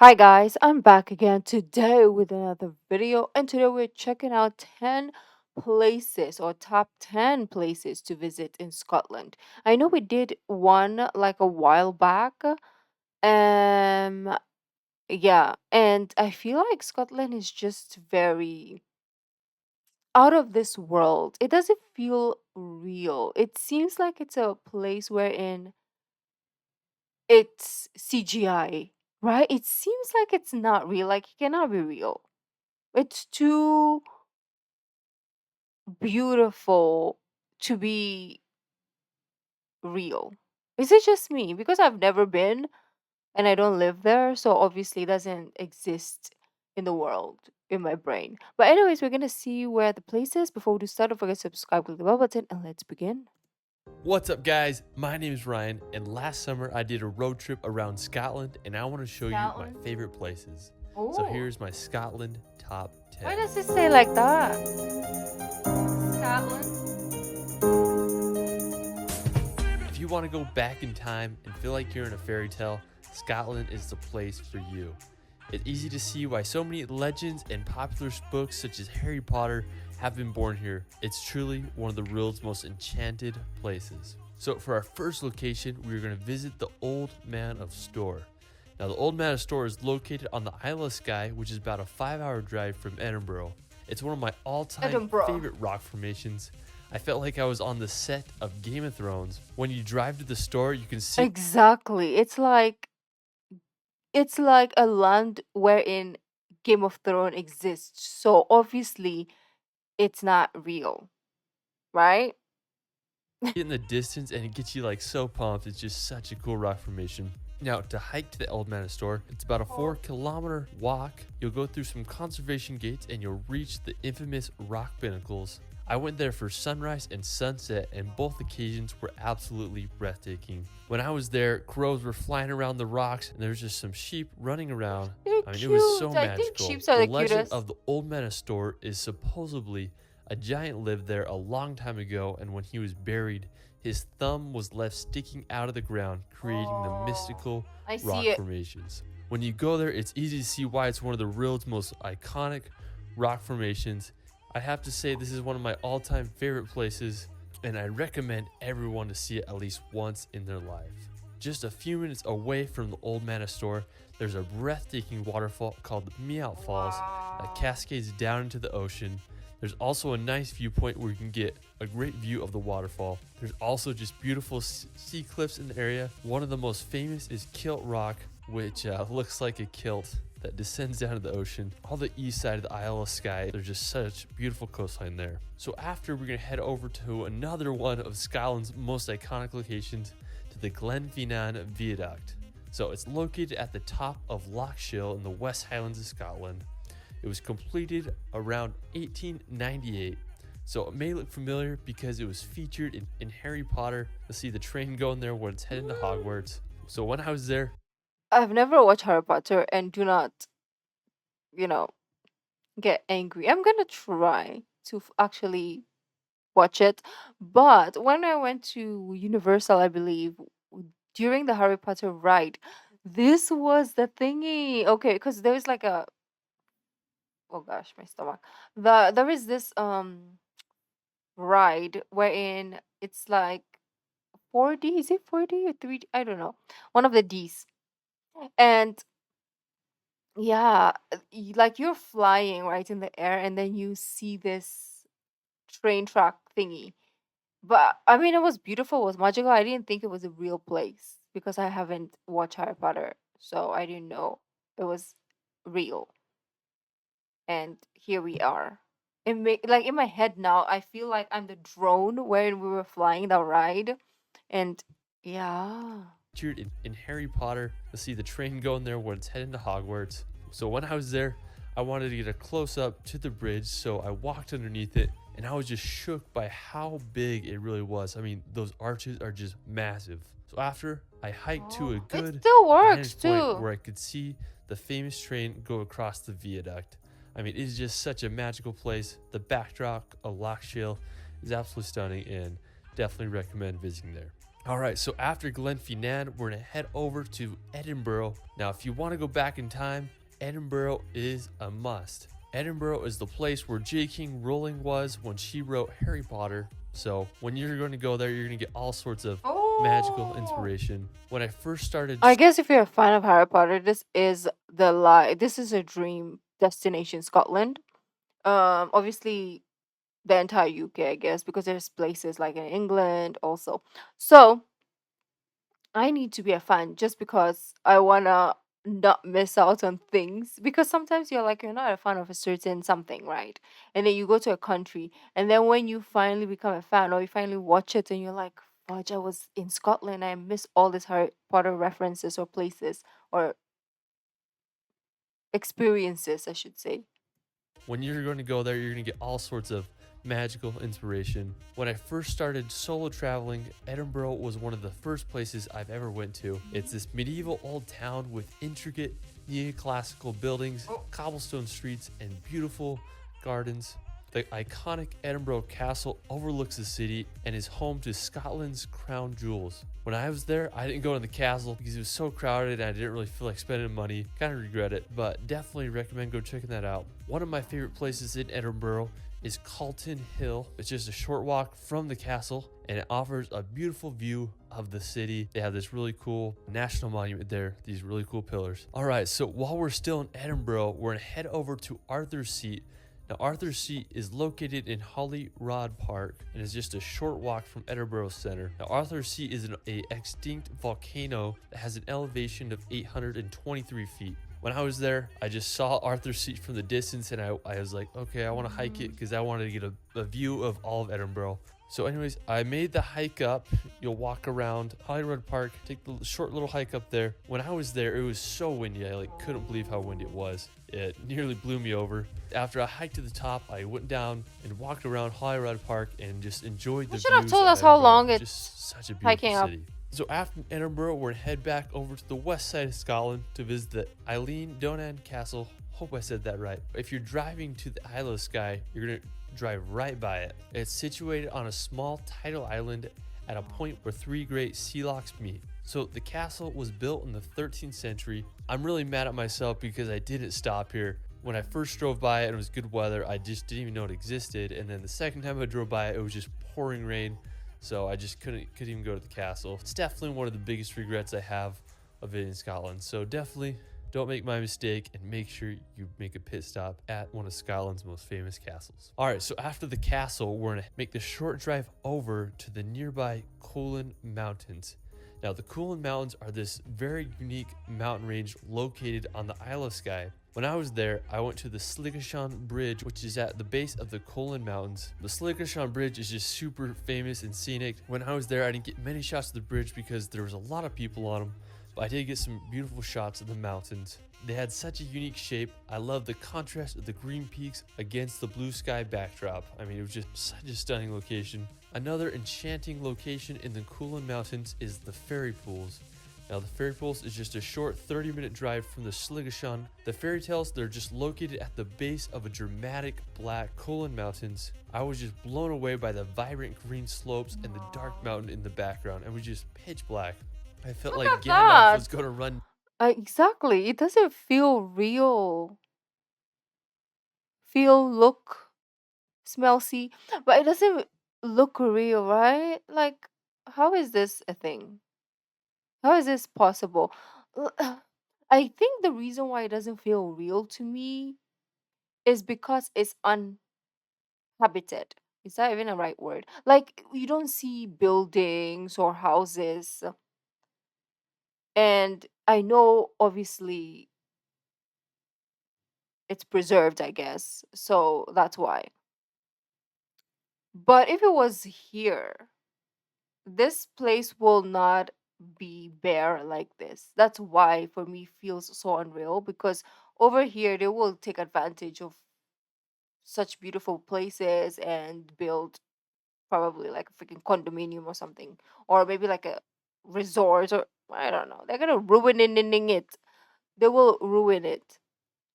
Hi guys, I'm back again today with another video, and today we're checking out 10 places or top 10 places to visit in Scotland. I know we did one like a while back. Um yeah, and I feel like Scotland is just very out of this world. It doesn't feel real. It seems like it's a place wherein it's CGI, right? It seems like it's not real, like it cannot be real. It's too beautiful to be real. Is it just me? Because I've never been and I don't live there, so obviously it doesn't exist in the world in my brain. But anyways, we're gonna see where the place is. Before we do start, don't forget to subscribe, click the bell button, and let's begin. What's up, guys? My name is Ryan, and last summer I did a road trip around Scotland, and I want to show you my Scotland? favorite places. So Oh, here's my Scotland top why 10. does it say like that? Scotland? If you want to go back in time and feel like you're in a fairy tale, Scotland is the place for you. It's easy to see why so many legends and popular books such as Harry Potter have been born here. It's truly one of the world's most enchanted places. So for our first location, we're going to visit the Old Man of Storr. Now the Old Man of Storr is located on the Isle of Skye, which is about a 5-hour drive from Edinburgh. It's one of my all-time Edinburgh. favorite rock formations. I felt like I was on the set of Game of Thrones. When you drive to the store, you can see Exactly. It's like a land wherein Game of Thrones exists. So obviously it's not real, right? it in the distance and it gets you like so pumped. It's just such a cool rock formation. Now, to hike to the Old Manor Store, it's about a 4-kilometer walk. You'll go through some conservation gates and you'll reach the infamous rock pinnacles. I went there for sunrise and sunset, and both occasions were absolutely breathtaking. When I was there, crows were flying around the rocks and there was just some sheep running around. They're I mean, it cute. was so I think magical. sheep are The the legend cutest. of the Old Manor Store is supposedly a giant lived there a long time ago, and when he was buried, his thumb was left sticking out of the ground, creating the mystical I see rock it. formations. When you go there, it's easy to see why it's one of the world's most iconic rock formations. I have to say, this is one of my all-time favorite places, and I recommend everyone to see it at least once in their life. Just a few minutes away from the Old Manor Store, there's a breathtaking waterfall called the Meout Falls that cascades down into the ocean. There's also a nice viewpoint where you can get a great view of the waterfall. There's also just beautiful sea cliffs in the area. One of the most famous is Kilt Rock, which looks like a kilt that descends down to the ocean. On the east side of the Isle of Skye, there's just such beautiful coastline there. So after, we're gonna head over to another one of Scotland's most iconic locations, to the Glenfinnan Viaduct. So it's located at the top of Loch Shiel in the West Highlands of Scotland. It was completed around 1898. So it may look familiar because it was featured in Harry Potter. You'll see the train going there when it's heading to Hogwarts. So when I was there, I've never watched Harry Potter and do not, you know, get angry. I'm gonna try to actually watch it. But when I went to Universal, I believe, during the Harry Potter ride, this was the thingy. Okay, because there was like a, oh gosh, my stomach. There is this ride wherein it's like 4D. Is it 4D or 3D? I don't know. One of the D's. And yeah, like you're flying right in the air and then you see this train track thingy. But I mean, it was beautiful, it was magical. I didn't think it was a real place because I haven't watched Harry Potter, so I didn't know it was real. And here we are. Like in my head now, I feel like I'm the drone when we were flying the ride, and yeah. featured in Harry Potter. You'll see the train going there when it's heading to Hogwarts. So when I was there, I wanted to get a close up to the bridge, so I walked underneath it, and I was just shook by how big it really was. I mean, those arches are just massive. So after, I hiked to a It good still works vantage point too. where I could see the famous train go across the viaduct. I mean, it is just such a magical place. The backdrop of Loch Shiel is absolutely stunning, and definitely recommend visiting there. All right, so after Glenfinnan, we're gonna head over to Edinburgh. Now, if you want to go back in time, Edinburgh is a must. Edinburgh is the place where J.K. Rowling was when she wrote Harry Potter. So when you're going to go there, you're going to get all sorts of magical Oh, inspiration. When I first started, I guess if you're a fan of Harry Potter, this is the lie. This is a dream destination, Scotland. Obviously the entire UK, I guess, because there's places like in England also. So I need to be a fan just because I wanna not miss out on things. Because sometimes you're like you're not a fan of a certain something, right? And then you go to a country, and then when you finally become a fan or you finally watch it, and you're like, "Fudge, I was in Scotland. I missed all these Harry Potter references or places or experiences, I should say." when you're going to go there, you're going to get all sorts of magical inspiration. When I first started solo traveling, Edinburgh was one of the first places I've ever went to. It's this medieval old town with intricate neoclassical buildings, Oh, cobblestone streets, and beautiful gardens. The iconic Edinburgh Castle overlooks the city and is home to Scotland's crown jewels. When I was there, I didn't go in the castle because it was so crowded and I didn't really feel like spending money. Kind of regret it, but definitely recommend go checking that out. One of my favorite places in Edinburgh is Calton Hill. It's just a short walk from the castle and it offers a beautiful view of the city. They have this really cool national monument there, these really cool pillars. All right, so while we're still in Edinburgh, we're gonna head over to Arthur's Seat. Now, Arthur's Seat is located in Holyrood Park and is just a short walk from Edinburgh Center. Now, Arthur's Seat is a extinct volcano that has an elevation of 823 feet. When I was there, I just saw Arthur's Seat from the distance and I was like, okay, I want to hike it because I wanted to get a view of all of Edinburgh. So anyways, I made the hike up. You'll walk around Holyrood Park, take the short little hike up there. When I was there, it was so windy. I like couldn't believe how windy it was. It nearly blew me over. After I hiked to the top, I went down and walked around Holyrood Park and just enjoyed you the should have views told of us how Edinburgh. long Just it's such a beautiful hiking up. city. So after Edinburgh, we're gonna head back over to the west side of Scotland to visit the Eileen Donan Castle. Hope I said that right. If you're driving to the Isle of Skye, you're gonna drive right by it. It's situated on a small tidal island at a point where three great sea locks meet. So the castle was built in the 13th century. I'm really mad at myself because I didn't stop here. When I first drove by it and it was good weather, I just didn't even know it existed. And then the second time I drove by it, it was just pouring rain. So I just couldn't even go to the castle. It's definitely one of the biggest regrets I have of visiting Scotland. So definitely don't make my mistake and make sure you make a pit stop at one of Scotland's most famous castles. All right, so after the castle, we're gonna make the short drive over to the nearby Cullen Mountains. Now, the Cullen Mountains are this very unique mountain range located on the Isle of Skye. When I was there, I went to the Sligashon Bridge, which is at the base of the Cullen Mountains. The Sligashon Bridge is just super famous and scenic. When I was there, I didn't get many shots of the bridge because there was a lot of people on them, but I did get some beautiful shots of the mountains. They had such a unique shape. I love the contrast of the green peaks against the blue sky backdrop. I mean, it was just such a stunning location. Another enchanting location in the Cullen Mountains is the Fairy Pools. Now, the Fairy Pools is just a short 30-minute drive from the Sligashon. The fairy tales, they're just located at the base of a dramatic black Cullen Mountains. I was just blown away by the vibrant green slopes and the dark mountain in the background. It was just pitch black. I felt Look like at Gandalf that. was going to run. Exactly. It doesn't feel real. Feel, look, smell, see, but it doesn't look real, right? Like, how is this a thing? How is this possible? I think the reason why it doesn't feel real to me is because it's uninhabited. Is that even a right word? Like, you don't see buildings or houses. And I know, obviously, it's preserved, I guess. So that's why. But if it was here, this place will not be bare like this. That's why for me feels so unreal because over here they will take advantage of such beautiful places and build probably like a freaking condominium or something, or maybe like a resort, or I don't know. They're gonna ruin it. They will ruin it.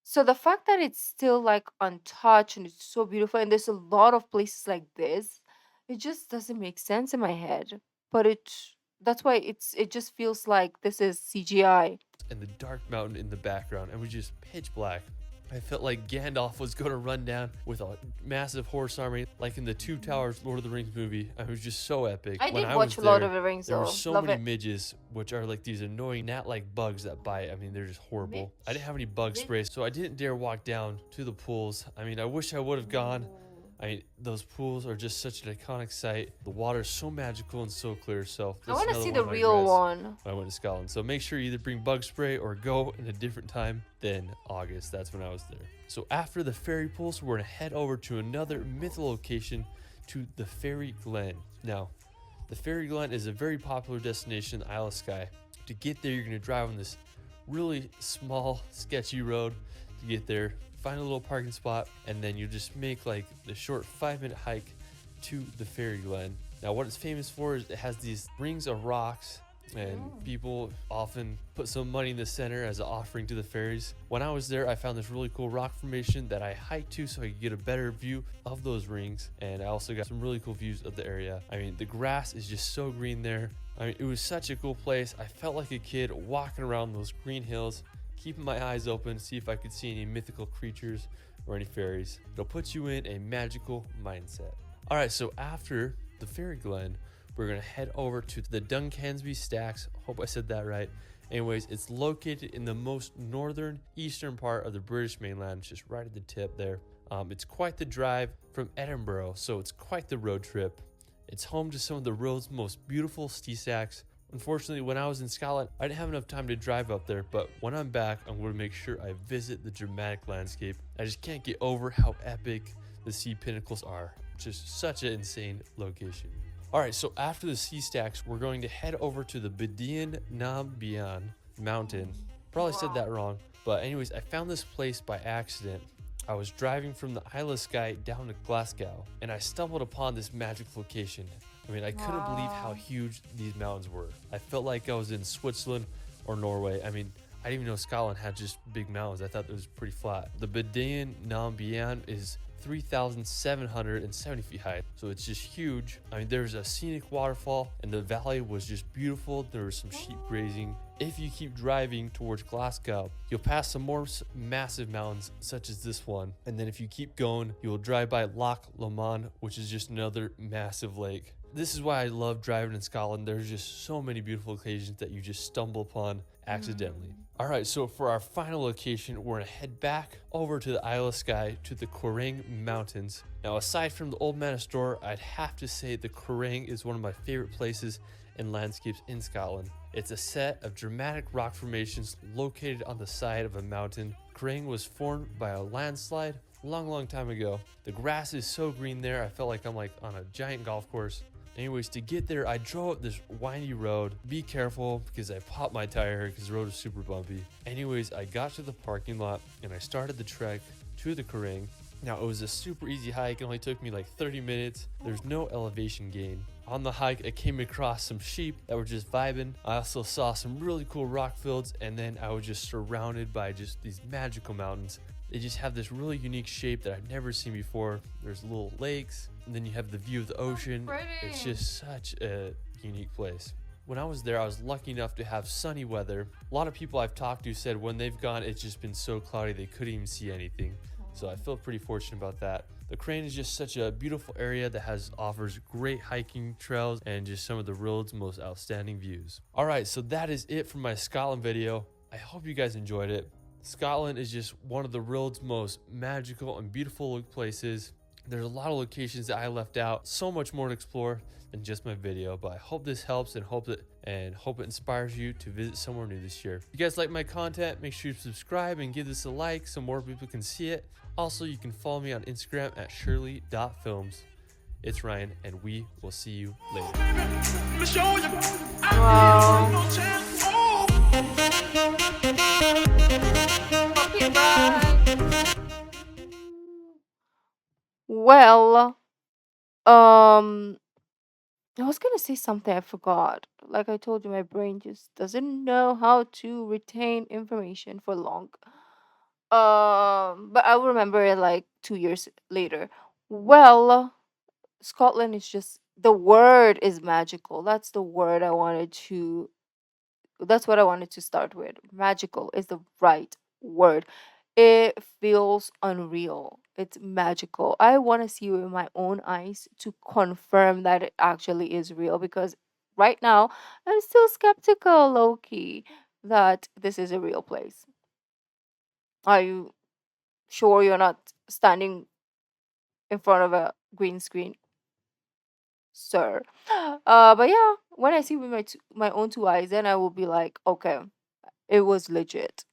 So the fact that it's still like untouched and it's so beautiful and there's a lot of places like this, it just doesn't make sense in my head. But it That's why it just feels like this is CGI. and the dark mountain in the background, and it was just pitch black. I felt like Gandalf was going to run down with a massive horse army, like in the Two Towers Lord of the Rings movie. It was just so epic. I When did I watch was a lot there, of the Rings there were though. so Love many it. midges, which are like these annoying gnat-like bugs that bite. I mean, they're just horrible. I didn't have any bug spray, so I didn't dare walk down to the pools. I mean, I wish I would have gone. I mean, those pools are just such an iconic sight. The water is so magical and so clear. So I that's want to another see one the of my real regrets one. when I went to Scotland. So make sure you either bring bug spray or go in a different time than August. That's when I was there. So after the fairy pools, we're gonna head over to another mythical location, to the Fairy Glen. Now, the Fairy Glen is a very popular destination in the Isle of Skye. To get there, you're gonna drive on this really small, sketchy road to get there. Find a little parking spot, and then you just make like the short 5-minute hike to the Fairy Glen. Now, what it's famous for is it has these rings of rocks, and people often put some money in the center as an offering to the fairies. When I was there, I found this really cool rock formation that I hiked to so I could get a better view of those rings, and I also got some really cool views of the area. I mean, the grass is just so green there. I mean, it was such a cool place. I felt like a kid walking around those green hills, keeping my eyes open to see if I could see any mythical creatures or any fairies. It'll put you in a magical mindset. All right, so after the Fairy Glen, we're gonna head over to the Duncansby Stacks. Hope I said that right. Anyways, it's located in the most northern eastern part of the British mainland, just right at the tip there. It's quite the drive from Edinburgh, so it's quite the road trip. It's home to some of the world's most beautiful ski stacks. Unfortunately, when I was in Scotland, I didn't have enough time to drive up there, but when I'm back, I'm going to make sure I visit the dramatic landscape. I just can't get over how epic the sea pinnacles are. Just such an insane location. All right, so after the sea stacks, we're going to head over to the Badian Nam Bian mountain. Probably said that wrong, but anyways, I found this place by accident. I was driving from the Isle of Skye down to Glasgow, and I stumbled upon this magic location. I mean, I couldn't believe how huge these mountains were. I felt like I was in Switzerland or Norway. I mean, I didn't even know Scotland had just big mountains. I thought it was pretty flat. The Badian Nam Bian is 3,770 feet high, so it's just huge. I mean, there's a scenic waterfall, and the valley was just beautiful. There was some sheep grazing. If you keep driving towards Glasgow, you'll pass some more massive mountains, such as this one. And then if you keep going, you will drive by Loch Lomond, which is just another massive lake. This is why I love driving in Scotland. There's just so many beautiful occasions that you just stumble upon accidentally. All right, so for our final location, we're gonna head back over to the Isle of Skye to the Quiraing Mountains. Now, aside from the Old Manor Store, I'd have to say the Quiraing is one of my favorite places and landscapes in Scotland. It's a set of dramatic rock formations located on the side of a mountain. Quiraing was formed by a landslide long time ago. The grass is so green there, I felt like I'm like on a giant golf course. Anyways, to get there, I drove up this windy road. Be careful because I popped my tire because the road is super bumpy. Anyways, I got to the parking lot and I started the trek to the Quiraing. Now, it was a super easy hike. It only took me like 30 minutes. There's no elevation gain. On the hike, I came across some sheep that were just vibing. I also saw some really cool rock fields, and then I was just surrounded by just these magical mountains. They just have this really unique shape that I've never seen before. There's little lakes, and then you have the view of the ocean. It's just such a unique place. When I was there, I was lucky enough to have sunny weather. A lot of people I've talked to said when they've gone, it's just been so cloudy they couldn't even see anything. So I feel pretty fortunate about that. The Quiraing is just such a beautiful area that offers great hiking trails and just some of the world's most outstanding views. All right, so that is it for my Scotland video. I hope you guys enjoyed it. Scotland is just one of the world's most magical and beautiful places. There's a lot of locations that I left out, so much more to explore than just my video, but I hope this helps and hope it inspires you to visit somewhere new this year. If you guys like my content, make sure you subscribe and give this a like so more people can see it. Also, you can follow me on Instagram at shirley.films. It's Ryan, and we will see you later. Wow. Okay, bye. Well, um, I was gonna say something I forgot. Like I told you, my brain just doesn't know how to retain information for long. But I will remember it like 2 years later. Well, Scotland is just the word is magical. That's the word I wanted to that's what I wanted to start with. Magical is the right word. It feels unreal. It's magical. I want to see it with my own eyes to confirm that it actually is real, because right now I'm still skeptical, low key, that this is a real place. Are you sure you're not standing in front of a green screen, sir? But yeah, when I see with my own two eyes, then I will be like, okay, it was legit.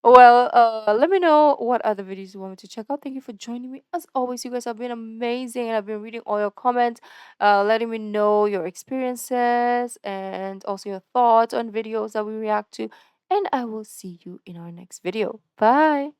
Well, let me know what other videos you want me to check out. Thank you for joining me. As always, you guys have been amazing, and I've been reading all your comments, letting me know your experiences and also your thoughts on videos that we react to. And I will see you in our next video. Bye.